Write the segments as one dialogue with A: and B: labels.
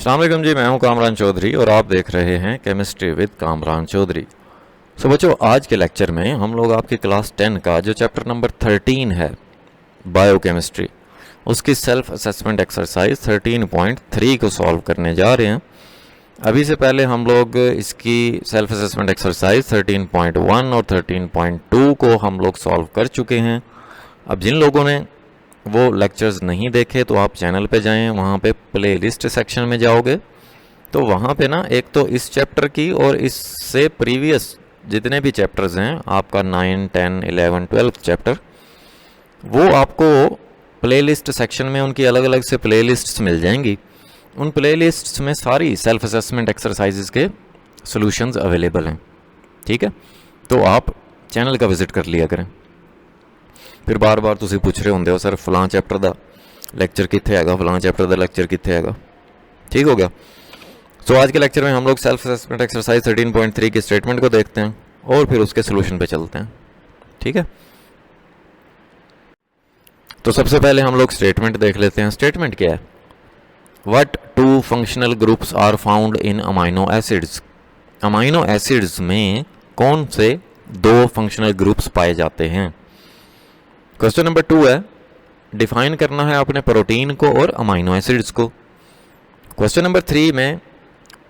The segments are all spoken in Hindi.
A: अस्सलाम वालेकुम जी, मैं हूं कामरान चौधरी और आप देख रहे हैं केमिस्ट्री विद कामरान चौधरी। बच्चों, आज के लेक्चर में हम लोग आपकी क्लास 10 का जो चैप्टर नंबर 13 है बायोकेमिस्ट्री, उसकी सेल्फ असेसमेंट एक्सरसाइज 13.3 को सॉल्व करने जा रहे हैं। अभी से पहले हम लोग इसकी सेल्फ असेसमेंट एक्सरसाइज 13.1 और 13.2 को हम लोग सॉल्व कर चुके हैं। अब जिन लोगों ने वो लेक्चर्स नहीं देखे तो आप चैनल पे जाएं, वहाँ पे प्लेलिस्ट सेक्शन में जाओगे तो वहाँ पे ना एक तो इस चैप्टर की और इससे प्रीवियस जितने भी चैप्टर्स हैं, आपका 9, 10, 11, 12 चैप्टर, वो आपको प्लेलिस्ट सेक्शन में उनकी अलग अलग से प्लेलिस्ट्स मिल जाएंगी। उन प्लेलिस्ट्स में सारी सेल्फ असेसमेंट एक्सरसाइजेस के सॉल्यूशंस अवेलेबल हैं। ठीक है, तो आप चैनल का विजिट कर लिया करें। फिर बार बार तुम पूछ रहे होंगे हो सर फलां चैप्टर का लेक्चर कितने हैगा, फलां चैप्टर का लेक्चर कितने हैगा। ठीक हो गया। सो आज के लेक्चर में हम लोग सेल्फ असेसमेंट एक्सरसाइज 13.3 की स्टेटमेंट को देखते हैं और फिर उसके सोल्यूशन पे चलते हैं। ठीक है, तो सबसे पहले हम लोग स्टेटमेंट देख लेते हैं। स्टेटमेंट क्या है? What two functional groups are found in amino acids. Amino acids में कौन से दो फंक्शनल ग्रुप्स पाए जाते हैं? क्वेश्चन नंबर 2 है, डिफाइन करना है अपने प्रोटीन को और अमाइनो एसिड्स को। क्वेश्चन नंबर 3 में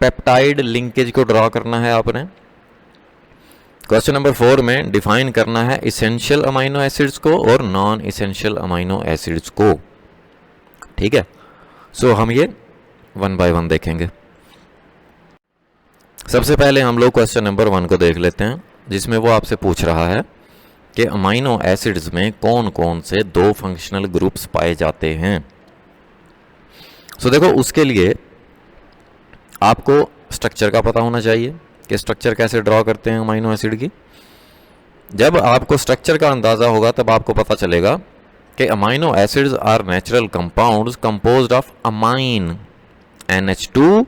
A: पेप्टाइड लिंकेज को ड्रॉ करना है आपने। क्वेश्चन नंबर 4 में डिफाइन करना है इसेंशियल अमाइनो एसिड्स को और नॉन इसेंशियल अमाइनो एसिड्स को। ठीक है, सो हम ये 1 बाय 1 देखेंगे। सबसे पहले हम लोग क्वेश्चन नंबर 1 को देख लेते हैं, जिसमें वो आपसे पूछ रहा है कि अमाइनो एसिड्स में कौन कौन से दो फंक्शनल ग्रुप्स पाए जाते हैं। सो देखो, उसके लिए आपको स्ट्रक्चर का पता होना चाहिए कि स्ट्रक्चर कैसे ड्रॉ करते हैं अमाइनो एसिड की। जब आपको स्ट्रक्चर का अंदाजा होगा तब आपको पता चलेगा कि amino acids are natural compounds composed of amine NH2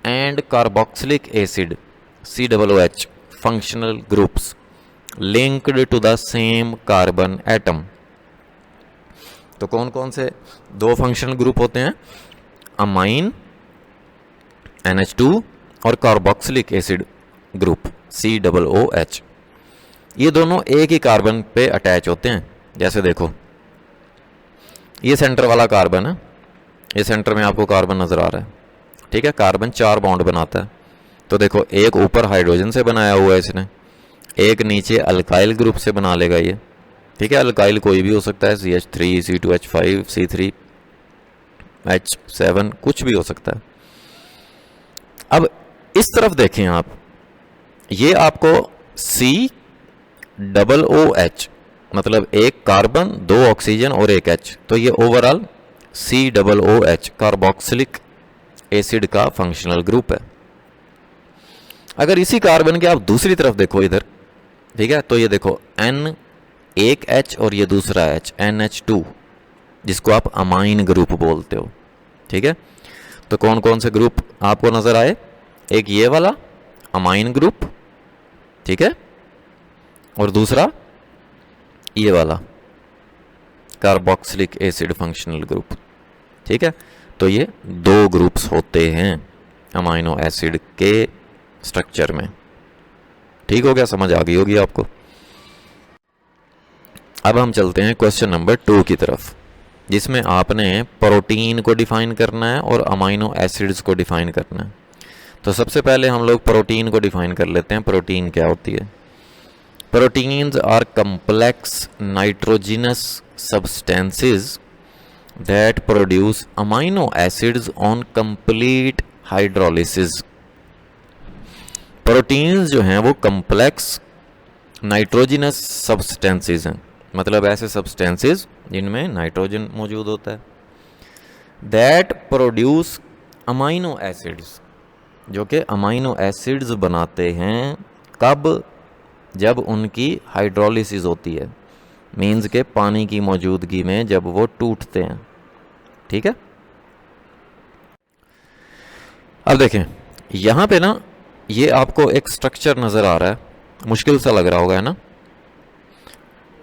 A: and carboxylic acid COOH functional groups linked to the same carbon atom. तो कौन कौन से दो फंक्शनल ग्रुप होते हैं? अमाइन NH2 और कार्बोक्सिलिक एसिड ग्रुप COOH। ये दोनों एक ही कार्बन पे अटैच होते हैं। जैसे देखो, ये सेंटर वाला कार्बन है, ये सेंटर में आपको कार्बन नजर आ रहा है। ठीक है, कार्बन 4 बॉन्ड बनाता है। तो देखो, एक ऊपर हाइड्रोजन से बनाया हुआ है इसने, एक नीचे अल्काइल ग्रुप से बना लेगा ये। ठीक है, अल्काइल कोई भी हो सकता है, CH3, C2H5, C3H7, कुछ भी हो सकता है। अब इस तरफ देखें आप, ये आपको COOH मतलब एक कार्बन, 2 ऑक्सीजन और एक H, तो ये ओवरऑल COOH कार्बोक्सिलिक एसिड का फंक्शनल ग्रुप है। अगर इसी कार्बन के आप दूसरी तरफ देखो इधर, ठीक है, तो ये देखो N एक H और ये दूसरा H NH2, जिसको आप अमाइन ग्रुप बोलते हो। ठीक है, तो कौन कौन से ग्रुप आपको नजर आए? एक ये वाला अमाइन ग्रुप, ठीक है, और दूसरा ये वाला कार्बोक्सिलिक एसिड फंक्शनल ग्रुप। ठीक है, तो ये दो ग्रुप्स होते हैं अमाइनो एसिड के स्ट्रक्चर में। ठीक हो गया, समझ आ गई होगी आपको। अब हम चलते हैं क्वेश्चन नंबर 2 की तरफ, जिसमें आपने प्रोटीन को डिफाइन करना है और अमाइनो एसिड्स को डिफाइन करना है। तो सबसे पहले हम लोग प्रोटीन को डिफाइन कर लेते हैं। प्रोटीन क्या होती है? Proteins are complex nitrogenous substances that produce amino acids on complete hydrolysis. Proteins जो हैं वो कम्प्लेक्स नाइट्रोजिनस सब्सटेंसेस हैं, मतलब ऐसे सब्सटेंसेस जिनमें नाइट्रोजन मौजूद होता है। दैट प्रोड्यूस अमाइनो एसिड्स, जो कि अमाइनो एसिड्स बनाते हैं। कब? जब उनकी हाइड्रोलिसिस होती है, मीन्स के पानी की मौजूदगी में जब वो टूटते हैं। ठीक है, अब देखें यहां पे ना, ये आपको एक स्ट्रक्चर नजर आ रहा है, मुश्किल सा लग रहा होगा, है ना।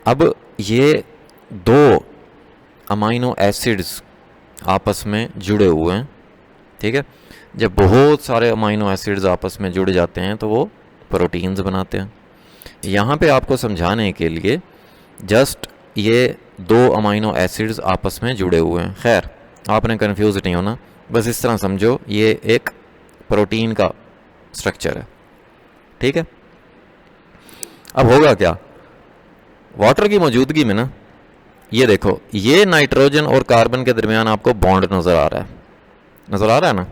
A: अब ये दो अमाइनो एसिड्स आपस में जुड़े हुए हैं, ठीक है। जब बहुत सारे अमाइनो एसिड्स आपस में जुड़ जाते हैं तो वो प्रोटीन्स बनाते हैं। यहाँ पे आपको समझाने के लिए जस्ट ये दो अमाइनो एसिड्स आपस में जुड़े हुए हैं। खैर आपने कंफ्यूज नहीं होना, बस इस तरह समझो ये एक प्रोटीन का स्ट्रक्चर है, ठीक है। अब होगा क्या, वाटर की मौजूदगी में ना, ये देखो ये नाइट्रोजन और कार्बन के दरमियान आपको बॉन्ड नज़र आ रहा है, नज़र आ रहा है ना।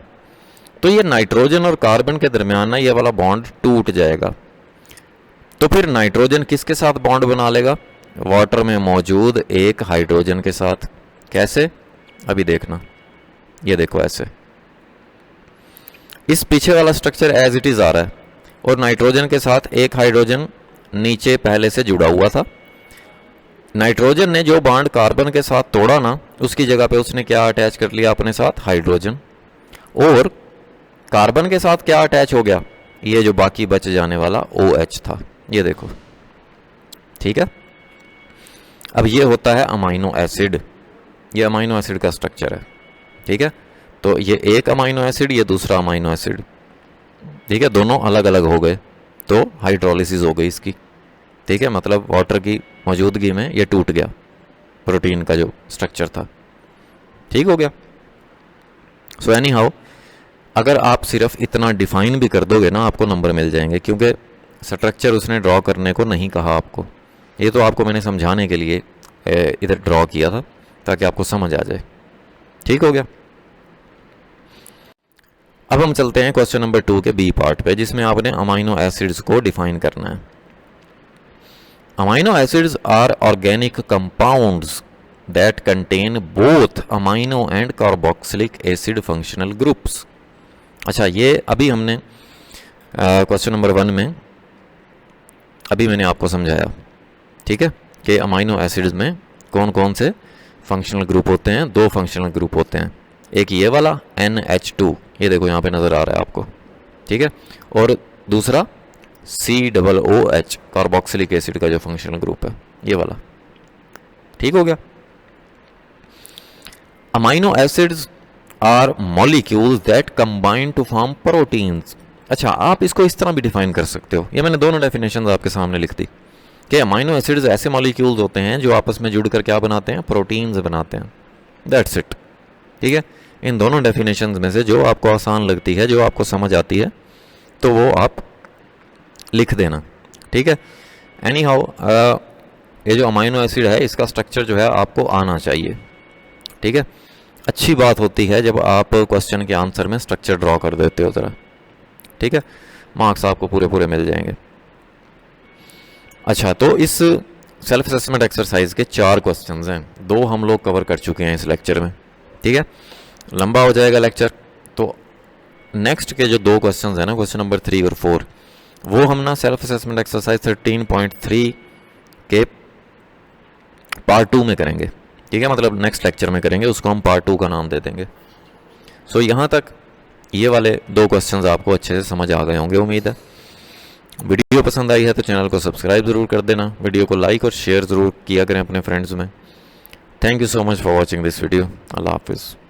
A: तो ये नाइट्रोजन और कार्बन के दरमियान ना ये वाला बॉन्ड टूट जाएगा। तो फिर नाइट्रोजन किसके साथ बॉन्ड बना लेगा, वाटर में मौजूद एक हाइड्रोजन के साथ। कैसे, अभी देखना, ये देखो ऐसे इस पीछे वाला स्ट्रक्चर एज इट इज आ रहा है और नाइट्रोजन के साथ एक हाइड्रोजन नीचे पहले से जुड़ा हुआ था। नाइट्रोजन ने जो बॉन्ड कार्बन के साथ तोड़ा ना, उसकी जगह पे उसने क्या अटैच कर लिया अपने साथ, हाइड्रोजन। और कार्बन के साथ क्या अटैच हो गया, ये जो बाकी बच जाने वाला OH था, ये देखो, ठीक है। अब ये होता है अमाइनो एसिड, ये अमाइनो एसिड का स्ट्रक्चर है, ठीक है। तो ये एक अमाइनो एसिड, ये दूसरा अमाइनो एसिड, ठीक है, दोनों अलग अलग हो गए तो हाइड्रोलिसिस हो गई इसकी, ठीक है। मतलब वाटर की मौजूदगी में ये टूट गया, प्रोटीन का जो स्ट्रक्चर था, ठीक हो गया। सो एनी हाउ अगर आप सिर्फ इतना डिफाइन भी कर दोगे ना, आपको नंबर मिल जाएंगे, क्योंकि स्ट्रक्चर उसने ड्रॉ करने को नहीं कहा आपको, ये तो आपको मैंने समझाने के लिए इधर ड्रॉ किया था ताकि आपको समझ आ जाए, ठीक हो गया। अब हम चलते हैं क्वेश्चन नंबर 2 के बी पार्ट पे, जिसमें आपने अमाइनो एसिड्स को डिफाइन करना है। Amino acids are organic compounds that contain both amino and carboxylic acid functional groups. अच्छा, ये अभी हमने क्वेश्चन नंबर 1 में अभी मैंने आपको समझाया, ठीक है, कि अमाइनो एसिड्स में कौन कौन से फंक्शनल ग्रुप होते हैं। दो फंक्शनल ग्रुप होते हैं, एक ये वाला NH2, ये देखो यहाँ पे नज़र आ रहा है आपको, ठीक है, और दूसरा COOH कार्बोक्सिलिक एसिड का जो फंक्शनल ग्रुप है, ये वाला, ठीक हो गया। Amino acids are molecules that combine to form proteins. अच्छा, आप इसको इस तरह भी डिफाइन कर सकते हो, ये मैंने दोनों डेफिनेशन आपके सामने लिख दी कि अमाइनो एसिड्स ऐसे मॉलिक्यूल्स होते हैं जो आपस में जुड़कर क्या बनाते हैं, प्रोटीन्स बनाते हैं। दैट्स इट, ठीक है। इन दोनों डेफिनेशंस में से जो आपको आसान लगती है, जो आपको समझ आती है, तो वो आप लिख देना, ठीक है। एनी हाउ ये जो अमाइनो एसिड है इसका स्ट्रक्चर जो है आपको आना चाहिए, ठीक है। अच्छी बात होती है जब आप क्वेश्चन के आंसर में स्ट्रक्चर ड्रॉ कर देते हो ज़रा, ठीक है, मार्क्स आपको पूरे पूरे मिल जाएंगे। अच्छा, तो इस सेल्फ असेसमेंट एक्सरसाइज के 4 क्वेश्चंस हैं, 2 हम लोग कवर कर चुके हैं इस लेक्चर में, ठीक है। लंबा हो जाएगा लेक्चर, तो नेक्स्ट के जो 2 क्वेश्चंस हैं ना, क्वेश्चन नंबर 3 और 4, वो हम ना सेल्फ असेसमेंट एक्सरसाइज 13.3 के पार्ट 2 में करेंगे, ठीक है, मतलब नेक्स्ट लेक्चर में करेंगे, उसको हम पार्ट 2 का नाम दे देंगे। सो यहाँ तक ये वाले 2 क्वेश्चंस आपको अच्छे से समझ आ गए होंगे, उम्मीद है। वीडियो पसंद आई है तो चैनल को सब्सक्राइब ज़रूर कर देना, वीडियो को लाइक और शेयर ज़रूर किया करें अपने फ्रेंड्स में। Thank you so much for watching this video. अल्लाह हाफिज़।